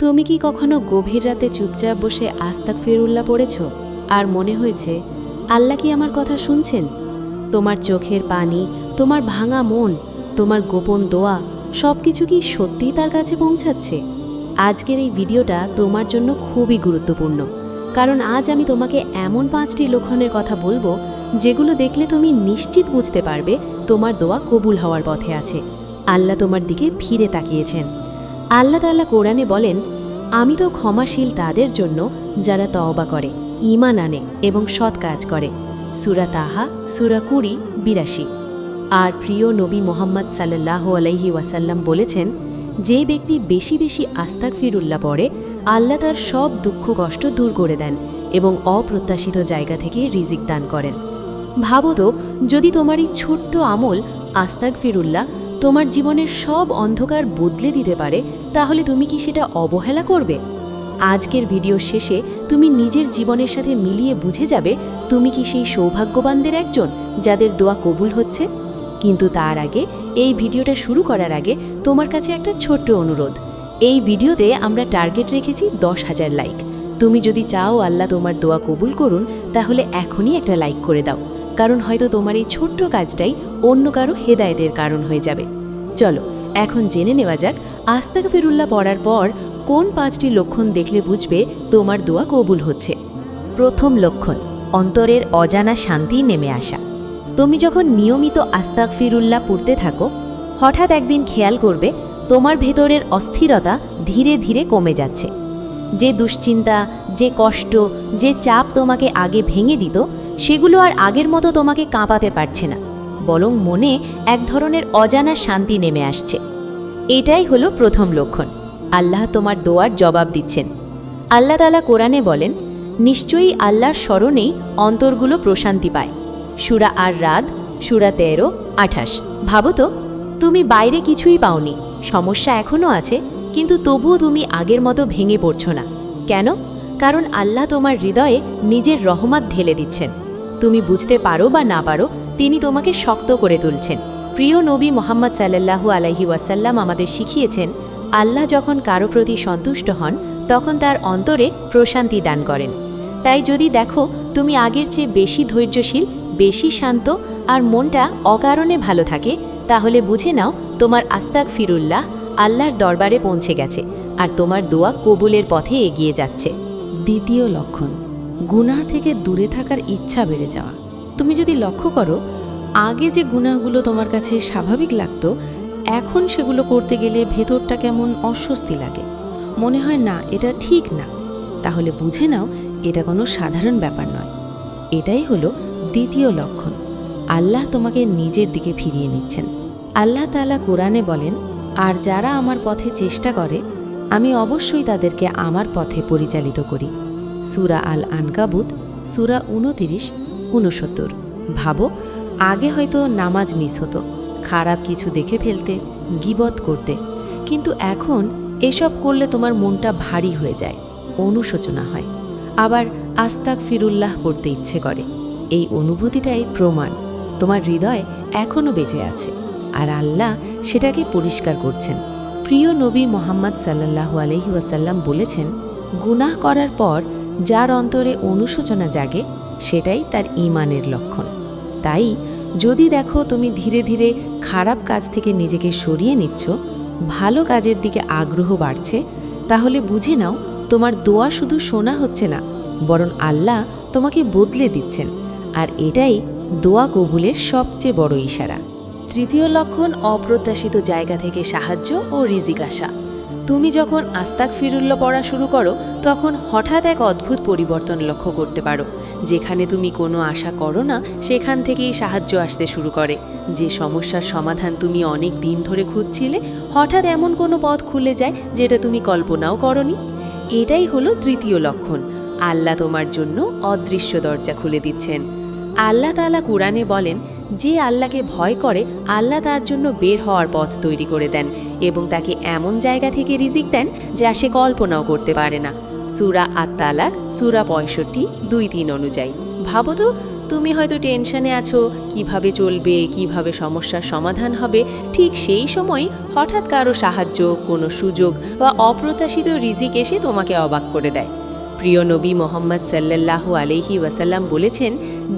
তুমি কি কখনো গভীর রাতে চুপচাপ বসে আস্তাগফিরুল্লাহ পড়েছ আর মনে হয়েছে আল্লাহ কি আমার কথা শুনছেন? তোমার চোখের পানি, তোমার ভাঙা মন, তোমার গোপন দোয়া সবকিছু কি সত্যিই তার কাছে পৌঁছাচ্ছে? আজকের এই ভিডিওটা তোমার জন্য খুবই গুরুত্বপূর্ণ, কারণ আজ আমি তোমাকে এমন 5টি লক্ষণের কথা বলবো যেগুলো দেখলে তুমি নিশ্চিত বুঝতে পারবে তোমার দোয়া কবুল হওয়ার পথে আছে। আল্লাহ তোমার দিকে ফিরে তাকিয়েছেন। আল্লাহ তাআলা কোরআনে বলেন, আমি তো ক্ষমাশীল তাদের জন্য যারা তওবা করে, ঈমান আনে এবং সৎ কাজ করে। সূরা তাহা, সূরা 20:82। আর প্রিয় নবী মুহাম্মদ সাল্লাল্লাহু আলাইহি ওয়াসাল্লাম বলেছেন, যে ব্যক্তি বেশি বেশি আস্তাগফিরুল্লাহ পড়ে, আল্লাহ তার সব দুঃখ কষ্ট দূর করে দেন এবং অপ্রত্যাশিত জায়গা থেকে রিজিক দান করেন। ভাবো তো, যদি তোমার এই ছোট্ট আমল আস্তাগফিরুল্লাহ তোমার জীবনের সব অন্ধকার বদলে দিতে পারে, তাহলে তুমি কি সেটা অবহেলা করবে? আজকের ভিডিও শেষে তুমি নিজের জীবনের সাথে মিলিয়ে বুঝে যাবে তুমি কি সেই সৌভাগ্যবানদের একজন যাদের দোয়া কবুল হচ্ছে। কিন্তু তার আগে, এই ভিডিওটা শুরু করার আগে তোমার কাছে একটা ছোট্ট অনুরোধ। এই ভিডিওতে আমরা টার্গেট রেখেছি 10,000 লাইক। তুমি যদি চাও আল্লাহ তোমার দোয়া কবুল করুন, তাহলে এখনই একটা লাইক করে দাও, কারণ হয়তো তোমার এই ছোট্ট কাজটাই অন্য কারো হেদায়েতের কারণ হয়ে যাবে। চলো এখন জেনে নেওয়া যাক আস্তাগফিরুল্লাহ পড়ার পর কোন 5টি লক্ষণ দেখলে বুঝবে তোমার দোয়া কবুল হচ্ছে। প্রথম লক্ষণ, অন্তরের অজানা শান্তি নেমে আসা। তুমি যখন নিয়মিত আস্তাগফিরুল্লাহ পড়তে থাকো, হঠাৎ একদিন খেয়াল করবে তোমার ভেতরের অস্থিরতা ধীরে ধীরে কমে যাচ্ছে। যে দুশ্চিন্তা, যে কষ্ট, যে চাপ তোমাকে আগে ভেঙে দিত, সেগুলো আর আগের মতো তোমাকে কাঁপাতে পারছে না, বরং মনে এক ধরনের অজানা শান্তি নেমে আসছে। এটাই হলো প্রথম লক্ষণ, আল্লাহ তোমার দোয়ার জবাব দিচ্ছেন। আল্লাহ তাআলা কোরআনে বলেন, নিশ্চয়ই আল্লাহর স্মরণেই অন্তরগুলো প্রশান্তি পায়। সূরা আর রাদ, সূরা 13:28। ভাবো তো, তুমি বাইরে কিছুই পাওনি, সমস্যা এখনও আছে, কিন্তু তবুও তুমি আগের মতো ভেঙে পড়ছো না। কেন? কারণ আল্লাহ তোমার হৃদয়ে নিজের রহমত ঢেলে দিচ্ছেন। তুমি বুঝতে পারো বা না পারো, তিনি তোমাকে শক্ত করে তুলছেন। প্রিয় নবী মুহাম্মদ সাল্লাল্লাহু আলাইহি ওয়াসাল্লাম আমাদের শিখিয়েছেন, আল্লাহ যখন কারো প্রতি সন্তুষ্ট হন, তখন তার অন্তরে প্রশান্তি দান করেন। তাই যদি দেখো তুমি আগের চেয়ে বেশি ধৈর্যশীল, বেশি শান্ত আর মনটা অকারণে ভালো থাকে, তাহলে বুঝে নাও তোমার আস্তাগফিরুল্লাহ আল্লাহর দরবারে পৌঁছে গেছে আর তোমার দোয়া কবুলের পথে এগিয়ে যাচ্ছে। দ্বিতীয় লক্ষণ, গুনাহ থেকে দূরে থাকার ইচ্ছা বেড়ে যাওয়া। তুমি যদি লক্ষ্য করো, আগে যে গুনাহগুলো তোমার কাছে স্বাভাবিক লাগতো, এখন সেগুলো করতে গেলে ভেতরটা কেমন অস্বস্তি লাগে, মনে হয় না এটা ঠিক না, তাহলে বুঝে নাও এটা কোনো সাধারণ ব্যাপার নয়। এটাই হলো দ্বিতীয় লক্ষণ, আল্লাহ তোমাকে নিজের দিকে ফিরিয়ে নিচ্ছেন। আল্লাহ তাআলা কোরআনে বলেন, আর যারা আমার পথে চেষ্টা করে, আমি অবশ্যই তাদেরকে আমার পথে পরিচালিত করি। সূরা আল আনকাবুত, সূরা 29:69। ভাবো, আগে হয়তো নামাজ মিস হতো, খারাপ কিছু দেখে ফেলতে, গীবত করতে, কিন্তু এখন এসব করলে তোমার মনটা ভারী হয়ে যায়, অনুশোচনা হয়, আবার আস্তাগফিরুল্লাহ পড়তে ইচ্ছে করে। এই অনুভূতিটাই প্রমাণ তোমার হৃদয় এখনও বেঁচে আছে, আর আল্লাহ সেটাকে পরিষ্কার করছেন। প্রিয় নবী মুহাম্মদ সাল্লাল্লাহু আলাইহি ওয়াসাল্লাম বলেছেন, গুনাহ করার পর যার অন্তরে অনুশোচনা জাগে, সেটাই তার ঈমানের লক্ষণ। তাই যদি দেখো তুমি ধীরে ধীরে খারাপ কাজ থেকে নিজেকে সরিয়ে নিচ্ছ, ভালো কাজের দিকে আগ্রহ বাড়ছে, তাহলে বুঝে নাও তোমার দোয়া শুধু শোনা হচ্ছে না, বরং আল্লাহ তোমাকে বদলে দিচ্ছেন, আর এটাই দোয়া কবুলের সবচেয়ে বড় ইশারা। তৃতীয় লক্ষণ, অপ্রত্যাশিত জায়গা থেকে সাহায্য ও রিজিক আসা। তুমি যখন আস্তাগফিরুল্লাহ পড়া শুরু করো, তখন হঠাৎ এক অদ্ভুত পরিবর্তন লক্ষ্য করতে পারো। যেখানে তুমি কোনো আশা করো না, সেখান থেকেই সাহায্য আসতে শুরু করে। যে সমস্যার সমাধান তুমি অনেক দিন ধরে খুঁজছিলে, হঠাৎ এমন কোনো পথ খুলে যায় যেটা তুমি কল্পনাও করনি। এটাই হলো তৃতীয় লক্ষণ, আল্লাহ তোমার জন্য অদৃশ্য দরজা খুলে দিচ্ছেন। আল্লাহ তাআলা কোরআনে বলেন, যে আল্লাহকে ভয় করে, আল্লাহ তার জন্য বের হওয়ার পথ তৈরি করে দেন এবং তাকে এমন জায়গা থেকে রিজিক দেন যা সে কল্পনাও করতে পারে না। সূরা আত-তালাক, সূরা 65:2-3 অনুযায়ী। ভাবো তো, তুমি হয়তো টেনশনে আছো, কিভাবে চলবে, কিভাবে সমস্যার সমাধান হবে। ঠিক সেই সময় হঠাৎ কারো সাহায্য, কোনো সুযোগ বা অপ্রত্যাশিত রিজিক এসে তোমাকে অবাক করে দেয়। প্রিয় নবী মোহাম্মদ সাল্লাল্লাহু আলাইহি ওয়াসাল্লাম বলেছেন,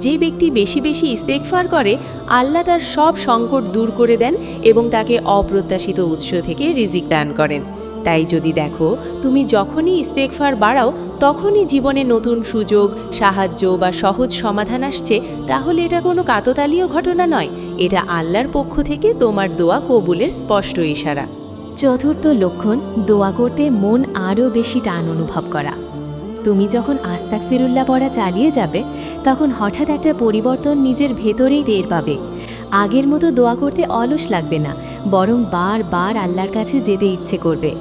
যে ব্যক্তি বেশি বেশি ইস্তেগফার করে আল্লাহ তার সব সংকট দূর করে দেন এবং তাকে অপ্রত্যাশিত উৎস থেকে রিজিক দান করেন। তাই যদি দেখো তুমি যখনই ইস্তেগফার বাড়াও তখনই জীবনে নতুন সুযোগ, সাহায্য বা সহজ সমাধান আসছে, তাহলে এটা কোনো কাকতালীয় ঘটনা নয়, এটা আল্লাহর পক্ষ থেকে তোমার দোয়া কবুলের স্পষ্ট ইশারা। চতুর্থ লক্ষণ, দোয়া করতে মন আরও বেশি টান অনুভব করা। তুমি যখন আস্তাগফিরুল্লাহ পড়া চালিয়ে যাবে তখন হঠাৎ একটা পরিবর্তন নিজের ভেতরেই টের পাবে। আগের মতো দোয়া করতে অলস লাগবে না, বরং বারবার আল্লাহর কাছে যেতে ইচ্ছে করবে।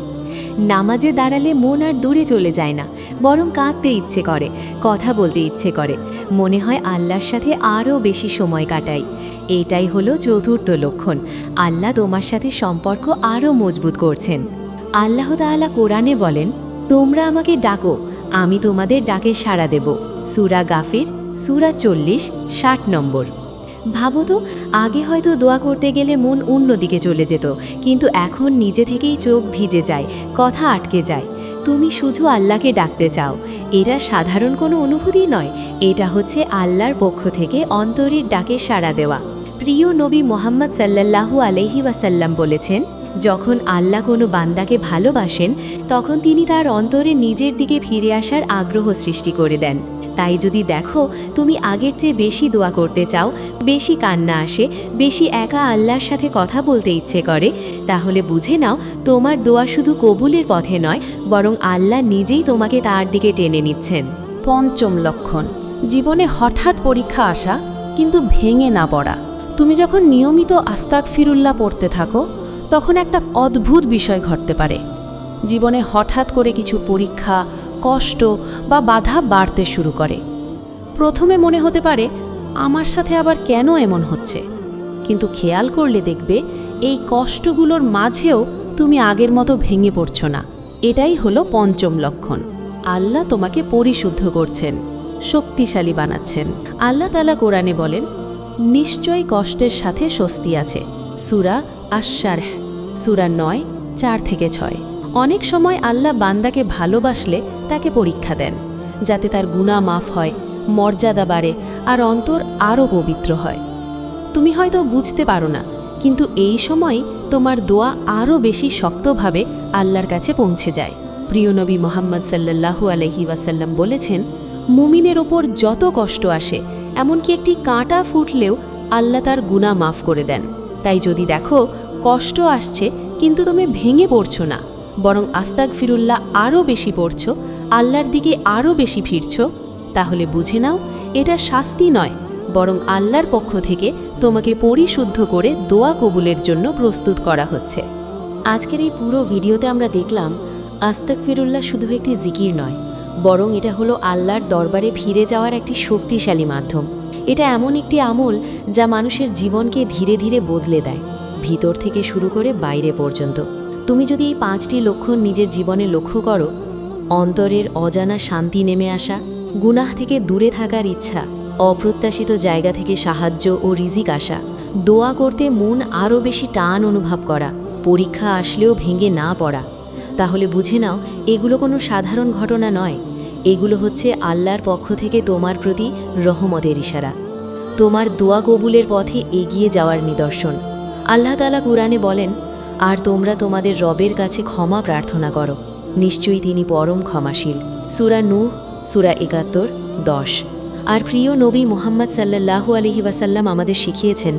নামাজে দাঁড়ালে মন আর দূরে চলে যায় না, বরং কাঁদতে ইচ্ছে করে, কথা বলতে ইচ্ছে করে, মনে হয় আল্লাহর সাথে আরও বেশি সময় কাটাই। এটাই হলো চতুর্থ লক্ষণ, আল্লাহ তোমার সাথে সম্পর্ক আরও মজবুত করছেন। আল্লাহ তাআলা কোরআনে বলেন, তোমরা আমাকে ডাকো, আমি তোমাদের ডাকে সাড়া দেব। সূরা গাফির সূরা 40-60 নম্বর। ভাবো তো, আগে হয়তো দোয়া করতে গেলে মন অন্যদিকে চলে যেত, কিন্তু এখন নিজে থেকেই চোখ ভিজে যায়, কথা আটকে যায়। তুমি শুধু আল্লাহকে ডাকতে চাও। এটা সাধারণ কোনো অনুভূতি নয়, এটা হচ্ছে আল্লাহর পক্ষ থেকে অন্তরের ডাকে সাড়া দেওয়া। প্রিয় নবী মোহাম্মদ সাল্লাল্লাহু আলাইহি ওয়াসাল্লাম বলেছেন, যখন আল্লাহ কোনো বান্দাকে ভালোবাসেন তখন তিনি তার অন্তরে নিজের দিকে ফিরে আসার আগ্রহ সৃষ্টি করে দেন। তাই যদি দেখো তুমি আগের চেয়ে বেশি দোয়া করতে চাও, বেশি কান্না আসে, বেশি একা আল্লাহর সাথে কথা বলতে ইচ্ছে করে, তাহলে বুঝে নাও তোমার দোয়া শুধু কবুলের পথে নয়, বরং আল্লাহ নিজেই তোমাকে তার দিকে টেনে নিচ্ছেন। পঞ্চম লক্ষণ, জীবনে হঠাৎ পরীক্ষা আসা কিন্তু ভেঙে না পড়া। তুমি যখন নিয়মিত আস্তাগফিরুল্লাহ পড়তে থাকো তখন একটা অদ্ভুত বিষয় ঘটতে পারে। জীবনে হঠাৎ করে কিছু পরীক্ষা, কষ্ট বা বাধা বাড়তে শুরু করে। প্রথমে মনে হতে পারে আমার সাথে আবার কেন এমন হচ্ছে, কিন্তু খেয়াল করলে দেখবে এই কষ্টগুলোর মাঝেও তুমি আগের মতো ভেঙে পড়ছো না। এটাই হলো পঞ্চম লক্ষণ, আল্লাহ তোমাকে পরিশুদ্ধ করছেন, শক্তিশালী বানাচ্ছেন। আল্লাহ তাআলা কোরআনে বলেন, নিশ্চয়ই কষ্টের সাথে স্বস্তি আছে। সূরা আশ-শারহ সূরা 9-4-6। অনেক সময় আল্লাহ বান্দাকে ভালোবাসলে তাকে পরীক্ষা দেন, যাতে তার গুনাহ মাফ হয়, মর্যাদা বাড়ে আর অন্তর আরও পবিত্র হয়। তুমি হয়তো বুঝতে পারো না, কিন্তু এই সময় তোমার দোয়া আরও বেশি শক্তভাবে আল্লাহর কাছে পৌঁছে যায়। প্রিয় নবী মোহাম্মদ সাল্লাল্লাহু আলাইহি ওয়াসাল্লাম বলেছেন, মুমিনের ওপর যত কষ্ট আসে, এমনকি একটি কাঁটা ফুটলেও আল্লাহ তার গুনাহ মাফ করে দেন। তাই যদি দেখো কষ্ট আসছে কিন্তু তুমি ভেঙে পড়ছো না, বরং আস্তাগফিরুল্লাহ আরও বেশি পড়ছো, আল্লাহর দিকে আরও বেশি ফিরছো, তাহলে বুঝে নাও এটা শাস্তি নয়, বরং আল্লাহর পক্ষ থেকে তোমাকে পরিশুদ্ধ করে দোয়া কবুলের জন্য প্রস্তুত করা হচ্ছে। আজকের এই পুরো ভিডিওতে আমরা দেখলাম আস্তাগফিরুল্লাহ শুধু একটি জিকির নয়, বরং এটা হলো আল্লাহর দরবারে ফিরে যাওয়ার একটি শক্তিশালী মাধ্যম। এটা এমন একটি আমল যা মানুষের জীবনকে ধীরে ধীরে বদলে দেয়, ভিতর থেকে শুরু করে বাইরে পর্যন্ত। তুমি যদি এই 5টি লক্ষণ নিজের জীবনে লক্ষ্য করো, অন্তরের অজানা শান্তি নেমে আসা, গুনাহ থেকে দূরে থাকার ইচ্ছা, অপ্রত্যাশিত জায়গা থেকে সাহায্য ও রিজিক আসা, দোয়া করতে মন আরও বেশি টান অনুভব করা, পরীক্ষা আসলেও ভেঙে না পড়া, তাহলে বুঝে নাও এগুলো কোনো সাধারণ ঘটনা নয়, এগুলো হচ্ছে আল্লাহর পক্ষ থেকে তোমার প্রতি রহমতের ইশারা, তোমার দোয়া কবুলের পথে এগিয়ে যাওয়ার নিদর্শন। আল্লাহ তাআলা কুরআনে বলেন, আর তোমরা তোমাদের রবের কাছে ক্ষমা প্রার্থনা করো, নিশ্চয়ই তিনি পরম ক্ষমাশীল। সূরা নূহ সূরা ৭১-১০। আর প্রিয় নবী মুহাম্মদ সাল্লাল্লাহু আলাইহি ওয়াসাল্লাম আমাদের শিখিয়েছেন,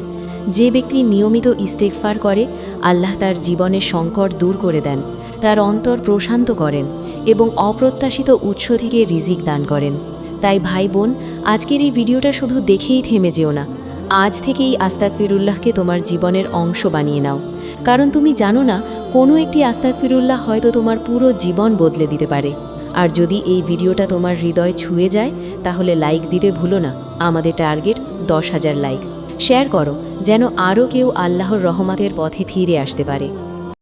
যে ব্যক্তি নিয়মিত ইস্তেগফার করে আল্লাহ তার জীবনের সংকট দূর করে দেন, তার অন্তর প্রশান্ত করেন এবং অপ্রত্যাশিত উৎস থেকে রিজিক দান করেন। তাই ভাই বোন, আজকের এই ভিডিওটা শুধু দেখেই থেমে যেও না, আজ থেকেই আস্তাগফিরুল্লাহকে তোমার জীবনের অংশ বানিয়ে নাও, কারণ তুমি জানো না কোনো একটি আস্তাগফিরুল্লাহ হয়তো তোমার পুরো জীবন বদলে দিতে পারে। আর যদি এই ভিডিওটা তোমার হৃদয় ছুঁয়ে যায় তাহলে লাইক দিতে ভুলো না, আমাদের টার্গেট 10,000 লাইক। শেয়ার করো যেন আরও কেউ আল্লাহর রহমতের পথে ফিরে আসতে পারে।